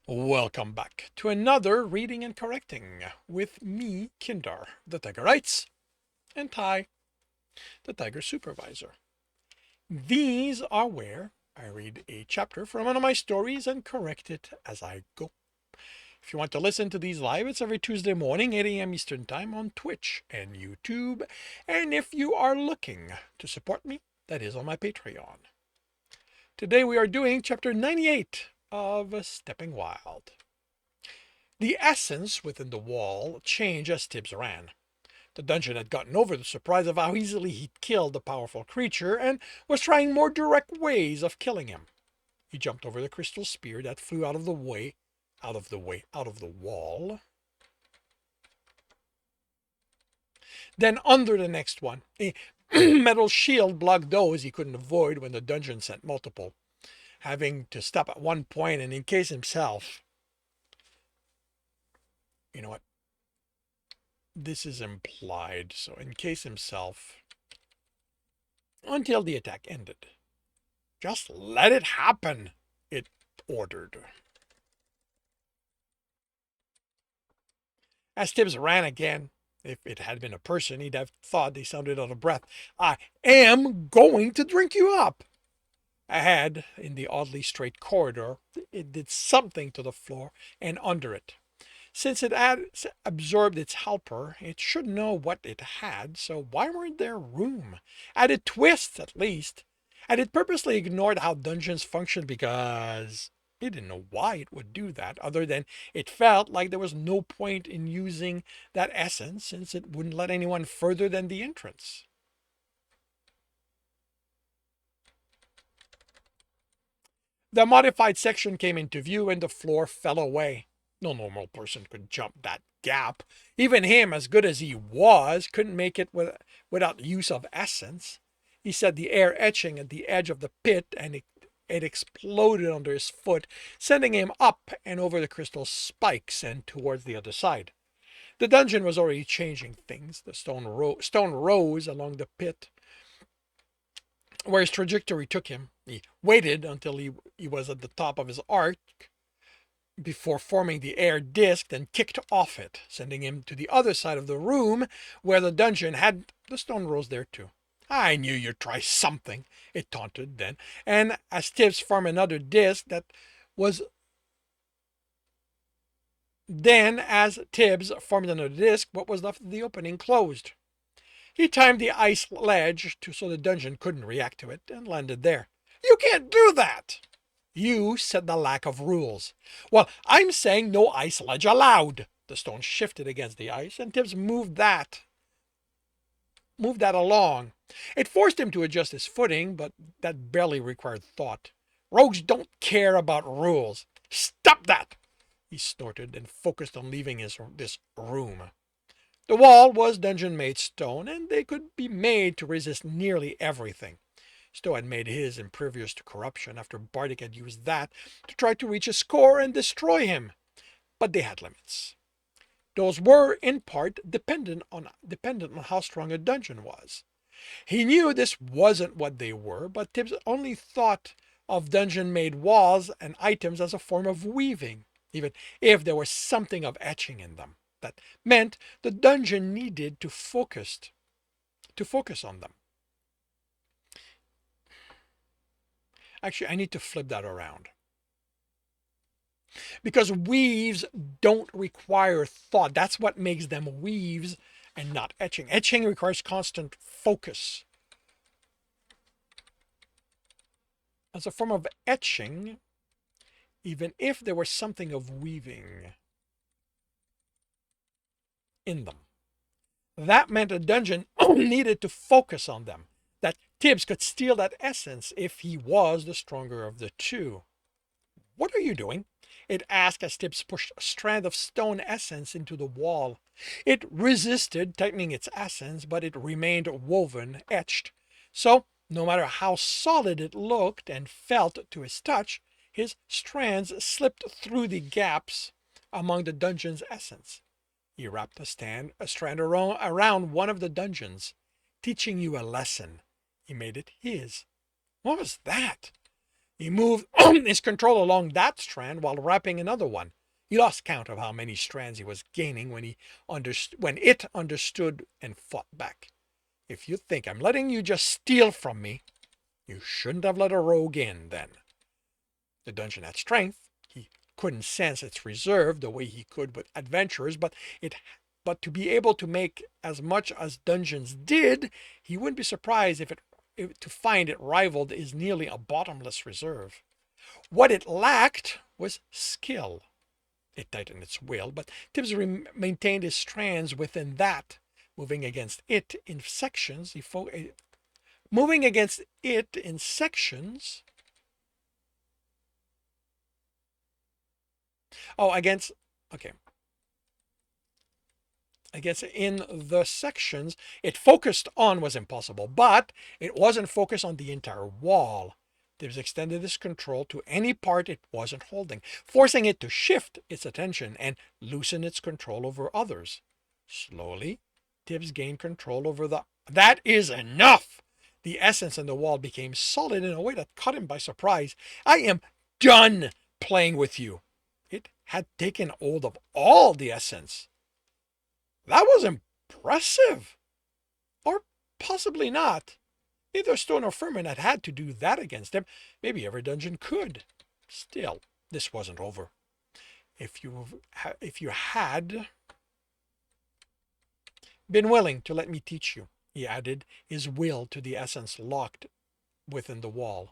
Welcome back to another reading and correcting with me, Kindar, the Tiger Writes, and Ty, the Tiger Supervisor. These are where I read a chapter from one of my stories and correct it as I go. If you want to listen to these live, it's every Tuesday morning, 8 a.m. Eastern Time on Twitch and YouTube. And if you are looking to support me, that is on my Patreon. Today we are doing chapter 98 of Stepping Wild. The essence within the wall changed as Tibs ran. The dungeon had gotten over the surprise of how easily he'd killed the powerful creature and was trying more direct ways of killing him. He jumped over the crystal spear that flew out of the wall. Then under the next one. A metal shield blocked those he couldn't avoid when the dungeon sent multiple, having to stop at one point and encase himself. You know what? This is implied, so encase himself until the attack ended. Just let it happen, it ordered. As Tibs ran again, if it had been a person, he'd have thought they sounded out of breath. I am going to drink you up. Ahead, in the oddly straight corridor, it did something to the floor and under it. Since it had absorbed its helper, it should know what it had, so why weren't there room? Added twists, at least. And it purposely ignored how dungeons functioned because it didn't know why it would do that, other than it felt like there was no point in using that essence since it wouldn't let anyone further than the entrance. The modified section came into view and the floor fell away. No normal person could jump that gap. Even him, as good as he was, couldn't make it without use of essence. He said the air etching at the edge of the pit and it exploded under his foot, sending him up and over the crystal spikes and towards the other side. The dungeon was already changing things. The stone rose along the pit where his trajectory took him. He waited until he was at the top of his arc before forming the air disc, then kicked off it, sending him to the other side of the room where the dungeon had the stone rose there too. I knew you'd try something, it taunted then, and as Tibs formed another disc that was what was left of the opening closed. He timed the ice ledge so the dungeon couldn't react to it and landed there. You can't do that! You said the lack of rules. Well, I'm saying no ice ledge allowed. The stone shifted against the ice, and Tibs moved that along. It forced him to adjust his footing, but that barely required thought. Rogues don't care about rules. Stop that! He snorted and focused on leaving this room. The wall was dungeon-made stone, and they could be made to resist nearly everything. Stowe had made his impervious to corruption after Bardic had used that to try to reach a score and destroy him. But they had limits. Those were, in part, dependent on how strong a dungeon was. He knew this wasn't what they were, but Tibs only thought of dungeon-made walls and items as a form of weaving, even if there was something of etching in them. That meant the dungeon needed to focus on them. Actually, I need to flip that around. Because weaves don't require thought. That's what makes them weaves and not etching. Etching requires constant focus. As a form of etching, even if there was something of weaving in them, that meant a dungeon needed to focus on them. That Tibs could steal that essence if he was the stronger of the two. What are you doing? It asked as Tibs pushed a strand of stone essence into the wall. It resisted tightening its essence, but it remained woven, etched. So, no matter how solid it looked and felt to his touch, his strands slipped through the gaps among the dungeon's essence. He wrapped a strand around one of the dungeons, teaching you a lesson. He made it his. What was that? He moved his control along that strand while wrapping another one. He lost count of how many strands he was gaining when it understood and fought back. If you think I'm letting you just steal from me, you shouldn't have let a rogue in then. The dungeon had strength. He couldn't sense its reserve the way he could with adventurers, but to be able to make as much as dungeons did, he wouldn't be surprised if to find it rivaled is nearly a bottomless reserve. What it lacked was skill. It tightened its will, but Tibs maintained his strands within that, moving against it in sections. Moving against it in sections. Oh, against. Okay. Against in the sections it focused on was impossible, but it wasn't focused on the entire wall. Tibbs extended his control to any part it wasn't holding, forcing it to shift its attention and loosen its control over others. Slowly, Tibbs gained control over the... That is enough! The essence in the wall became solid in a way that caught him by surprise. I am done playing with you. It had taken hold of all the essence. That was impressive. Or possibly not. Neither Stone nor Furman had to do that against him. Maybe every dungeon could. Still, this wasn't over. If you had been willing to let me teach you, he added, his will to the essence locked within the wall.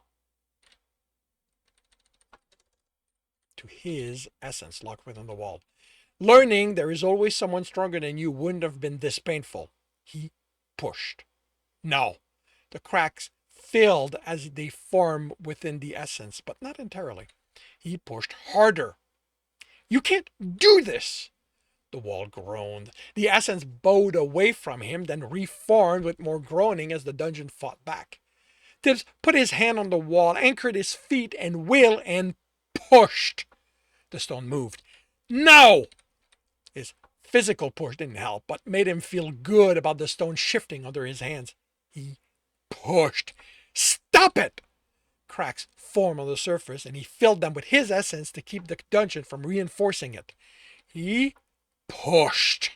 To his essence locked within the wall. Learning there is always someone stronger than you wouldn't have been this painful. He pushed. No. The cracks filled as they form within the essence, but not entirely. He pushed harder. You can't do this. The wall groaned. The essence bowed away from him, then reformed with more groaning as the dungeon fought back. Tibbs put his hand on the wall, anchored his feet and will, and pushed. The stone moved. No! His physical push didn't help, but made him feel good about the stone shifting under his hands. He pushed. Stop it! Cracks formed on the surface, and he filled them with his essence to keep the dungeon from reinforcing it. He pushed.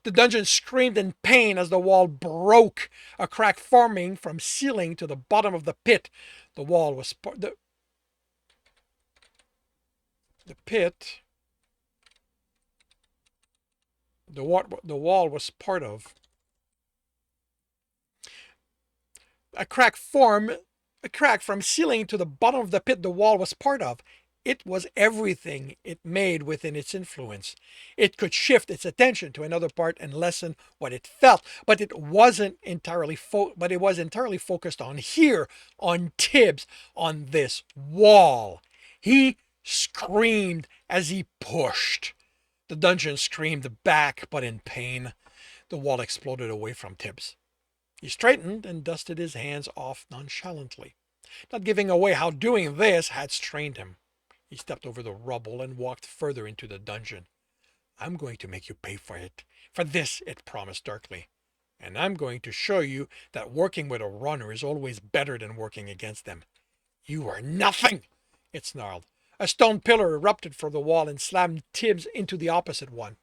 The dungeon screamed in pain as the wall broke, a crack forming from ceiling to the bottom of the pit. The wall was the pit. The wall was part of. A crack from ceiling to the bottom of the pit the wall was part of. It was everything it made within its influence. It could shift its attention to another part and lessen what it felt, but it wasn't entirely focused on here, on Tibbs, on this wall. He screamed as he pushed. The dungeon screamed back, but in pain. The wall exploded away from Tibbs. He straightened and dusted his hands off nonchalantly, not giving away how doing this had strained him. He stepped over the rubble and walked further into the dungeon. I'm going to make you pay for it. For this, it promised darkly. And I'm going to show you that working with a runner is always better than working against them. You are nothing, it snarled. A stone pillar erupted from the wall and slammed Tibbs into the opposite one.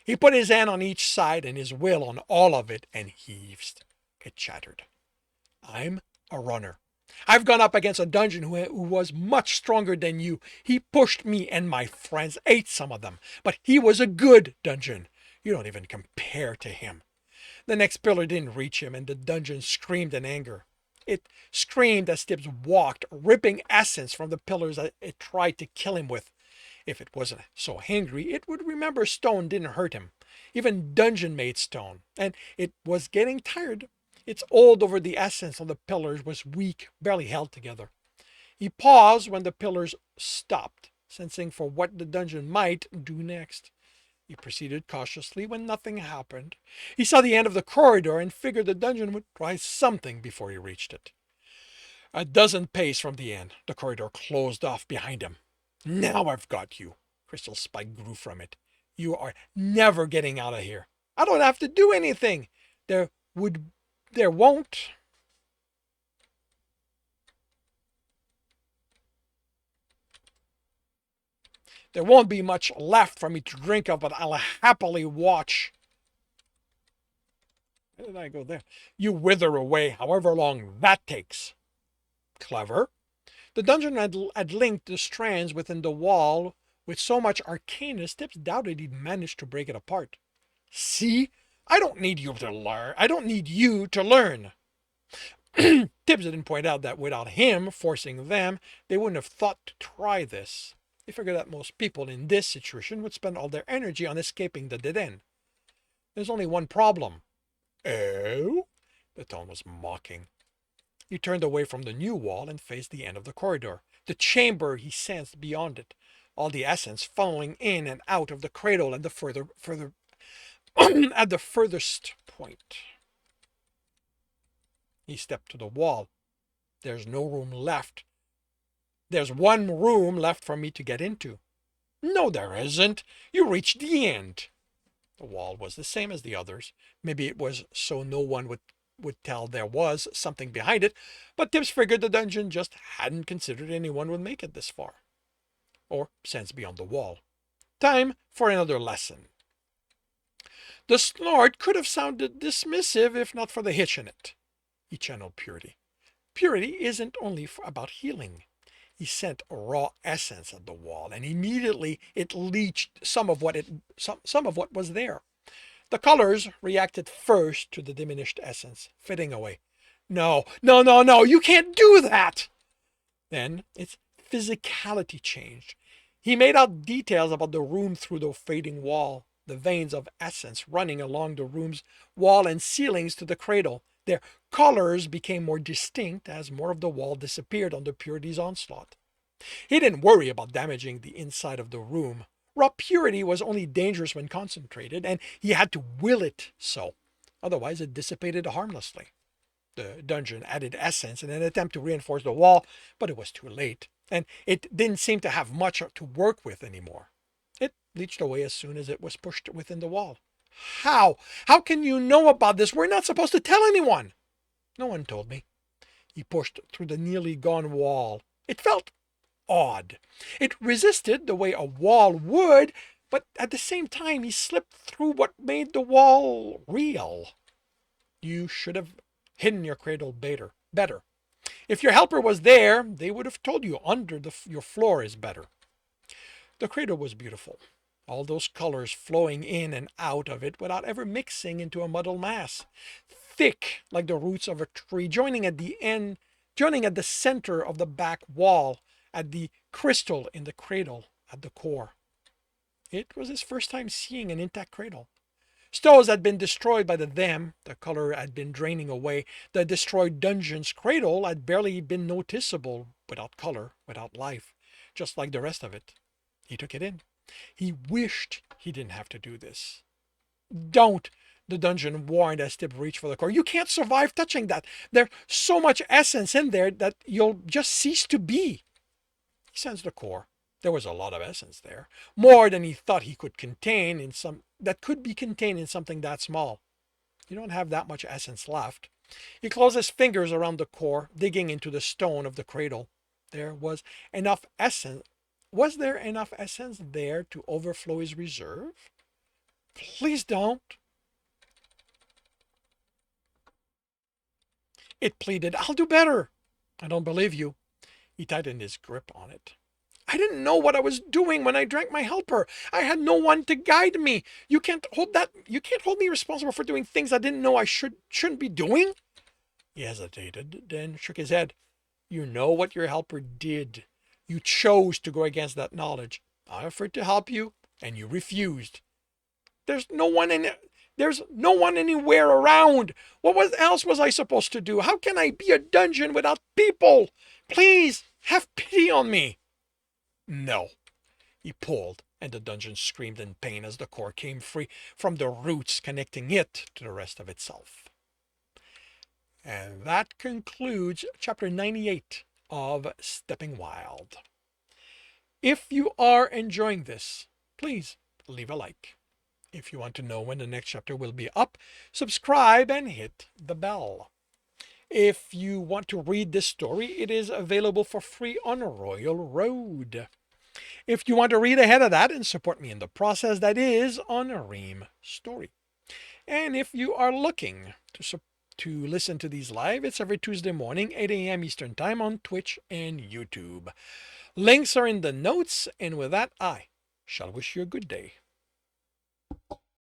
He put his hand on each side and his will on all of it and heaved. It chattered. I'm a runner. I've gone up against a dungeon who was much stronger than you. He pushed me and my friends, ate some of them, but he was a good dungeon. You don't even compare to him. The next pillar didn't reach him, and the dungeon screamed in anger. It screamed as Tibbs walked, ripping essence from the pillars that it tried to kill him with. If it wasn't so angry, it would remember stone didn't hurt him. Even dungeon made stone, and it was getting tired. Its hold over the essence on the pillars was weak, barely held together. He paused when the pillars stopped, sensing for what the dungeon might do next. He proceeded cautiously when nothing happened. He saw the end of the corridor and figured the dungeon would try something before he reached it. A dozen paces from the end, the corridor closed off behind him. Now I've got you. Crystal spike grew from it. You are never getting out of here. I don't have to do anything. There won't. There won't be much left for me to drink of, but I'll happily watch. Where did I go there? You wither away, however long that takes. Clever. The dungeon had linked the strands within the wall with so much arcaneness, Tibs doubted he'd managed to break it apart. See? I don't need you to learn. I don't need you to learn. Tibs didn't point out that without him forcing them, they wouldn't have thought to try this. He figured that most people in this situation would spend all their energy on escaping the dead end. There's only one problem. Oh? The tone was mocking. He turned away from the new wall and faced the end of the corridor, the chamber he sensed beyond it, all the essence funneling in and out of the cradle at the further at the furthest point. He stepped to the wall. There's no room left. There's one room left for me to get into. No, there isn't. You reached the end. The wall was the same as the others. Maybe it was so no one would tell there was something behind it, but Tibs figured the dungeon just hadn't considered anyone would make it this far. Or sense beyond the wall. Time for another lesson. The snort could have sounded dismissive if not for the hitch in it. He channeled purity. Purity isn't only about healing. He sent raw essence at the wall, and immediately it leached some of what was there. The colors reacted first to the diminished essence, fading away. No, you can't do that! Then its physicality changed. He made out details about the room through the fading wall, the veins of essence running along the room's wall and ceilings to the cradle. Their colors became more distinct as more of the wall disappeared under purity's onslaught. He didn't worry about damaging the inside of the room. Raw purity was only dangerous when concentrated, and he had to will it so. Otherwise, it dissipated harmlessly. The dungeon added essence in an attempt to reinforce the wall, but it was too late, and it didn't seem to have much to work with anymore. It leached away as soon as it was pushed within the wall. How? How can you know about this? We're not supposed to tell anyone. No one told me. He pushed through the nearly gone wall. It felt odd. It resisted the way a wall would, but at the same time he slipped through what made the wall real. You should have hidden your cradle better. If your helper was there, they would have told you under your floor is better. The cradle was beautiful. All those colors flowing in and out of it without ever mixing into a muddled mass. Thick like the roots of a tree, joining at the center of the back wall, at the crystal in the cradle at the core. It was his first time seeing an intact cradle. Stoves had been destroyed by the color had been draining away. The destroyed dungeon's cradle had barely been noticeable, without color, without life, just like the rest of it. He took it in. He wished he didn't have to do this. Don't, the dungeon warned as Tib reached for the core. You can't survive touching that. There's so much essence in there that you'll just cease to be. He sensed the core. There was a lot of essence there, more than he thought he could contain that could be contained in something that small. You don't have that much essence left. He closed his fingers around the core, digging into the stone of the cradle. There was enough essence. Was there enough essence there to overflow his reserve? Please don't. It pleaded, I'll do better. I don't believe you. He tightened his grip on it. I didn't know what I was doing when I drank my helper. I had no one to guide me. You can't hold me responsible for doing things I didn't know I shouldn't be doing. He hesitated, then shook his head. You know what your helper did. You chose to go against that knowledge. I offered to help you, and you refused. There's no one anywhere around. What else was I supposed to do? How can I be a dungeon without people? Please, have pity on me. No. He pulled, and the dungeon screamed in pain as the core came free from the roots connecting it to the rest of itself. And that concludes chapter 98 of Stepping Wild. If you are enjoying this, please leave a like. If you want to know when the next chapter will be up, subscribe and hit the bell. If you want to read this story, it is available for free on Royal Road. If you want to read ahead of that and support me in the process, that is on Ream Story. And if you are looking to listen to these live, it's every Tuesday morning, 8 a.m. Eastern Time on Twitch and YouTube. Links are in the notes, and with that, I shall wish you a good day.